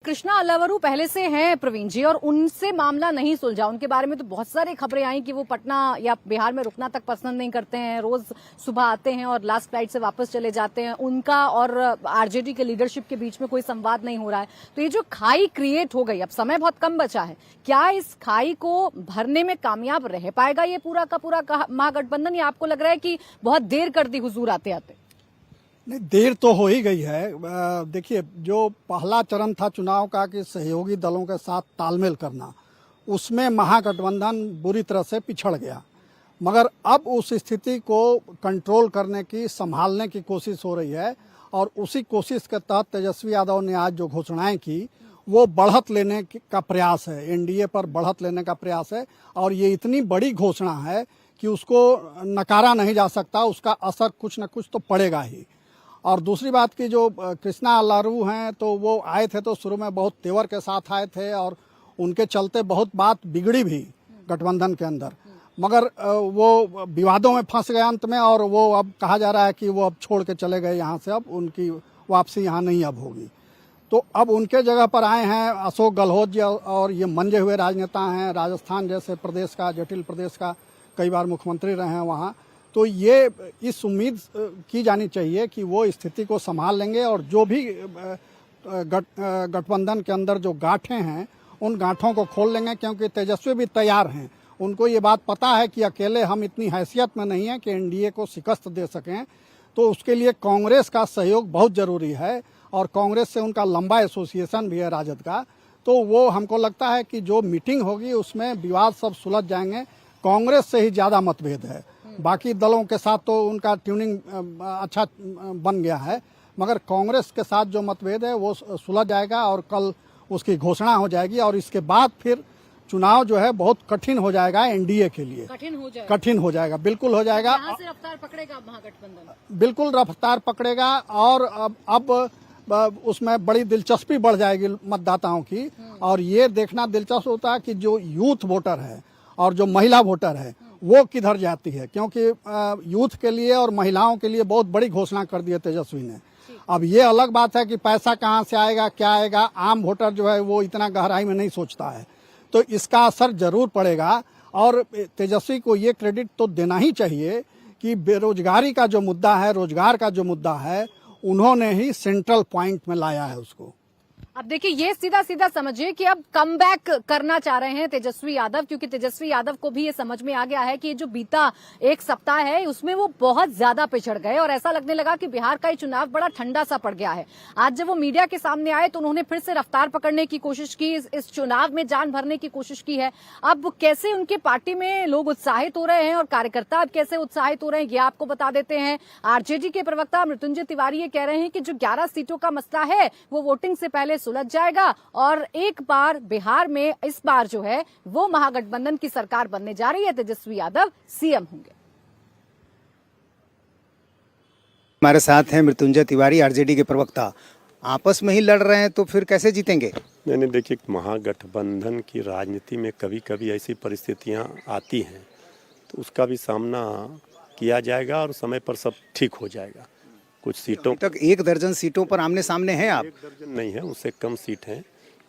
कृष्णा अल्लावरू पहले से हैं प्रवीण जी, और उनसे मामला नहीं सुलझा। उनके बारे में तो बहुत सारी खबरें आई कि वो पटना या बिहार में रुकना तक पसंद नहीं करते हैं, रोज सुबह आते हैं और लास्ट फ्लाइट से वापस चले जाते हैं। उनका और आरजेडी के लीडरशिप के बीच में कोई संवाद नहीं हो रहा है। तो ये जो खाई क्रिएट हो गई, अब समय बहुत कम बचा है, क्या इस खाई को भरने में कामयाब रह पाएगा ये पूरा का पूरा महागठबंधन, या आपको लग रहा है कि बहुत देर कर दी हुजूर आते आते? नहीं, देर तो हो ही गई है। देखिए, जो पहला चरण था चुनाव का कि सहयोगी दलों के साथ तालमेल करना, उसमें महागठबंधन बुरी तरह से पिछड़ गया। मगर अब उस स्थिति को कंट्रोल करने की, संभालने की कोशिश हो रही है, और उसी कोशिश के तहत तेजस्वी यादव ने आज जो घोषणाएं की, वो बढ़त लेने का प्रयास है, एनडीए पर बढ़त लेने का प्रयास है। और ये इतनी बड़ी घोषणा है कि उसको नकारा नहीं जा सकता, उसका असर कुछ न कुछ तो पड़ेगा ही। और दूसरी बात की, जो कृष्णा अल्लावरू हैं, तो वो आए थे तो शुरू में बहुत तेवर के साथ आए थे, और उनके चलते बहुत बात बिगड़ी भी गठबंधन के अंदर। मगर वो विवादों में फंस गए अंत में, और वो अब कहा जा रहा है कि वो अब छोड़ के चले गए यहाँ से, अब उनकी वापसी यहाँ नहीं अब होगी। तो अब उनके जगह पर आए हैं अशोक गहलोत जी, और ये मंजे हुए राजनेता हैं, राजस्थान जैसे प्रदेश का, जटिल प्रदेश का कई बार मुख्यमंत्री रहे हैं वहाँ। तो ये इस उम्मीद की जानी चाहिए कि वो स्थिति को संभाल लेंगे, और जो भी गठबंधन के अंदर जो गांठें हैं, उन गांठों को खोल लेंगे। क्योंकि तेजस्वी भी तैयार हैं, उनको ये बात पता है कि अकेले हम इतनी हैसियत में नहीं है कि एनडीए को शिकस्त दे सकें। तो उसके लिए कांग्रेस का सहयोग बहुत जरूरी है, और कांग्रेस से उनका लंबा एसोसिएशन भी है राजद का। तो वो हमको लगता है कि जो मीटिंग होगी उसमें विवाद सब सुलझ जाएंगे। कांग्रेस से ही ज्यादा मतभेद है, बाकी दलों के साथ तो उनका ट्यूनिंग अच्छा बन गया है, मगर कांग्रेस के साथ जो मतभेद है वो सुलझ जाएगा, और कल उसकी घोषणा हो जाएगी। और इसके बाद फिर चुनाव जो है बहुत कठिन हो जाएगा एनडीए के लिए। कठिन हो जाएगा, बिल्कुल हो जाएगा। यहाँ से रफ्तार पकड़ेगा महागठबंधन, बिल्कुल रफ्तार पकड़ेगा। और अब उसमें बड़ी दिलचस्पी बढ़ जाएगी मतदाताओं की। और ये देखना दिलचस्प होता है कि जो यूथ वोटर है और जो महिला वोटर है वो किधर जाती है। क्योंकि यूथ के लिए और महिलाओं के लिए बहुत बड़ी घोषणा कर दी है तेजस्वी ने। अब ये अलग बात है कि पैसा कहाँ से आएगा, क्या आएगा, आम वोटर जो है वो इतना गहराई में नहीं सोचता है। तो इसका असर जरूर पड़ेगा। और तेजस्वी को ये क्रेडिट तो देना ही चाहिए कि बेरोजगारी का जो मुद्दा है, रोजगार का जो मुद्दा है, उन्होंने ही सेंट्रल पॉइंट में लाया है उसको। अब देखिए, ये सीधा सीधा समझिए कि अब कमबैक करना चाह रहे हैं तेजस्वी यादव, क्योंकि तेजस्वी यादव को भी ये समझ में आ गया है कि ये जो बीता एक सप्ताह है उसमें वो बहुत ज्यादा पिछड़ गए, और ऐसा लगने लगा कि बिहार का ये चुनाव बड़ा ठंडा सा पड़ गया है। आज जब वो मीडिया के सामने आए तो उन्होंने फिर से रफ्तार पकड़ने की कोशिश की, इस चुनाव में जान भरने की कोशिश की है। अब कैसे उनके पार्टी में लोग उत्साहित हो रहे हैं और कार्यकर्ता अब कैसे उत्साहित हो रहे हैं, ये आपको बता देते हैं। आरजेडी के प्रवक्ता मृत्युंजय तिवारी ये कह रहे हैं कि जो 11 सीटों का मसला है वो वोटिंग से पहले सुलझ जाएगा, और एक बार बिहार में इस बार जो है वो महागठबंधन की सरकार बनने जा रही है, तेजस्वी यादव सीएम होंगे। हमारे साथ हैं मृत्युंजय तिवारी, आरजेडी के प्रवक्ता। आपस में ही लड़ रहे हैं तो फिर कैसे जीतेंगे? नहीं, देखिए, महागठबंधन की राजनीति में कभी कभी ऐसी परिस्थितियां आती हैं, तो उसका भी सामना किया जाएगा और समय पर सब ठीक हो जाएगा। कुछ सीटों तक 1 दर्जन सीटों पर आमने सामने हैं आप? 1 दर्जन नहीं है, उससे कम सीट हैं,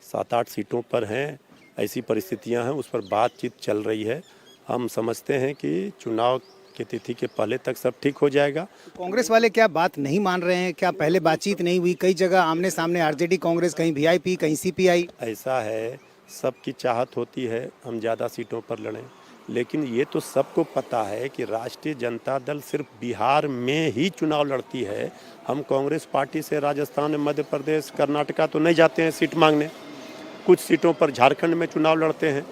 7-8 सीटों पर हैं। ऐसी परिस्थितियां हैं, उस पर बातचीत चल रही है। हम समझते हैं कि चुनाव की तिथि के पहले तक सब ठीक हो जाएगा। कांग्रेस वाले क्या बात नहीं मान रहे हैं? क्या पहले बातचीत नहीं हुई? कई जगह आमने सामने आरजेडी कांग्रेस, कहीं वीआईपी, कहीं सीपीआई। ऐसा है, सबकी चाहत होती है हम ज़्यादा सीटों पर लड़ें, लेकिन ये तो सबको पता है कि राष्ट्रीय जनता दल सिर्फ बिहार में ही चुनाव लड़ती है। हम कांग्रेस पार्टी से राजस्थान, मध्य प्रदेश, कर्नाटका तो नहीं जाते हैं सीट मांगने। कुछ सीटों पर झारखंड में चुनाव लड़ते हैं।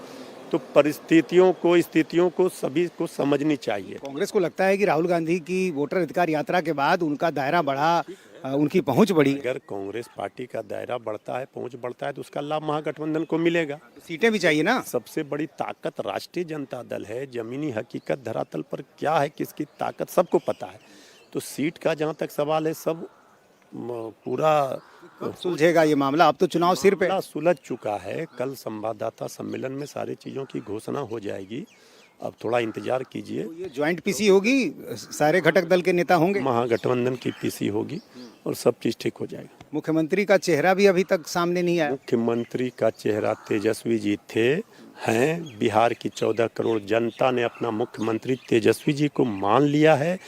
तो परिस्थितियों को, स्थितियों को सभी को समझनी चाहिए। कांग्रेस को लगता है कि राहुल गांधी की वोटर अधिकार यात्रा के बाद उनका दायरा बढ़ा, उनकी पहुंच बढ़ी। अगर कांग्रेस पार्टी का दायरा बढ़ता है, पहुंच बढ़ता है, तो उसका लाभ महागठबंधन को मिलेगा। सीटें भी चाहिए ना। सबसे बड़ी ताकत राष्ट्रीय जनता दल है। जमीनी हकीकत धरातल पर क्या है, किसकी ताकत सबको पता है। तो सीट का जहां तक सवाल है, सब पूरा सुलझेगा ये मामला। अब तो चुनाव सिर पे सुलझ चुका है। कल संवाददाता सम्मेलन में सारी चीज़ों की घोषणा हो जाएगी अब थोड़ा इंतजार कीजिए। तो ये ज्वाइंट पीसी होगी, सारे घटक दल के नेता होंगे, महागठबंधन की पीसी होगी और सब चीज ठीक हो जाएगा। मुख्यमंत्री का चेहरा भी अभी तक सामने नहीं आया। मुख्यमंत्री का चेहरा तेजस्वी जी थे, हैं। बिहार की 14 करोड़ जनता ने अपना मुख्यमंत्री तेजस्वी जी को मान लिया है।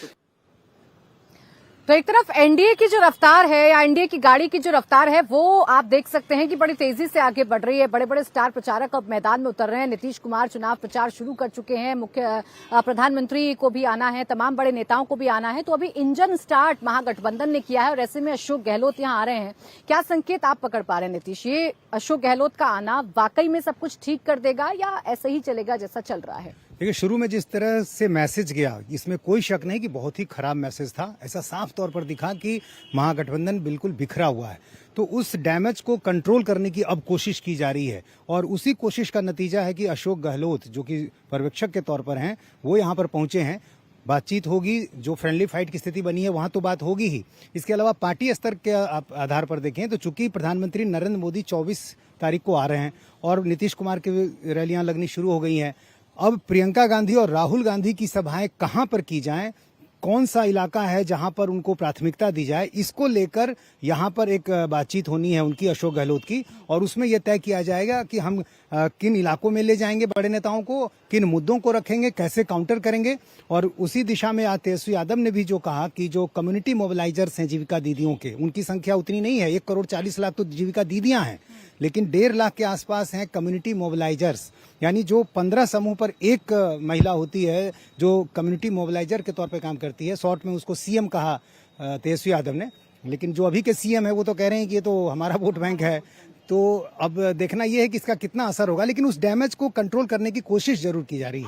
तो एक तरफ एनडीए की जो रफ्तार है या एनडीए की गाड़ी की जो रफ्तार है वो आप देख सकते हैं कि बड़ी तेजी से आगे बढ़ रही है। बड़े बड़े स्टार प्रचारक अब मैदान में उतर रहे हैं। नीतीश कुमार चुनाव प्रचार शुरू कर चुके हैं, मुख्य प्रधानमंत्री को भी आना है, तमाम बड़े नेताओं को भी आना है। तो अभी इंजन स्टार्ट महागठबंधन ने किया है और ऐसे में अशोक गहलोत यहाँ आ रहे हैं। क्या संकेत आप पकड़ पा रहे हैं नीतीश, ये अशोक गहलोत का आना वाकई में सब कुछ ठीक कर देगा या ऐसे ही चलेगा जैसा चल रहा है? देखिए, शुरू में जिस तरह से मैसेज गया, इसमें कोई शक नहीं कि बहुत ही खराब मैसेज था। ऐसा साफ तौर पर दिखा कि महागठबंधन बिल्कुल बिखरा हुआ है। तो उस डैमेज को कंट्रोल करने की अब कोशिश की जा रही है और उसी कोशिश का नतीजा है कि अशोक गहलोत, जो कि पर्यवेक्षक के तौर पर हैं, वो यहाँ पर पहुंचे हैं। बातचीत होगी, जो फ्रेंडली फाइट की स्थिति बनी है वहां तो बात होगी ही। इसके अलावा पार्टी स्तर के आधार पर देखें तो चूंकि प्रधानमंत्री नरेंद्र मोदी 24 तारीख को आ रहे हैं और नीतीश कुमार की रैलियां लगनी शुरू हो गई हैं, अब प्रियंका गांधी और राहुल गांधी की सभाएं कहां पर की जाएं, कौन सा इलाका है जहां पर उनको प्राथमिकता दी जाए, इसको लेकर यहां पर एक बातचीत होनी है उनकी, अशोक गहलोत की। और उसमें यह तय किया जाएगा कि हम किन इलाकों में ले जाएंगे बड़े नेताओं को, किन मुद्दों को रखेंगे, कैसे काउंटर करेंगे। और उसी दिशा में आज तेजस्वी यादव ने भी जो कहा कि जो कम्युनिटी मोबिलाइजर्स हैं जीविका दीदियों के, उनकी संख्या उतनी नहीं है, 1 करोड़ 40 लाख तो जीविका दीदियां हैं, लेकिन 1.5 लाख के आसपास हैं कम्युनिटी मोबिलाइजर्स, यानी जो 15 समूह पर एक महिला होती है जो कम्युनिटी मोबिलाइजर के तौर पर काम करती है। शॉर्ट में उसको सीएम कहा तेजस्वी यादव ने, लेकिन जो अभी के सीएम है वो तो कह रहे हैं कि ये तो हमारा वोट बैंक है। तो अब देखना यह है कि इसका कितना असर होगा, लेकिन उस डैमेज को कंट्रोल करने की कोशिश जरूर की जा रही है।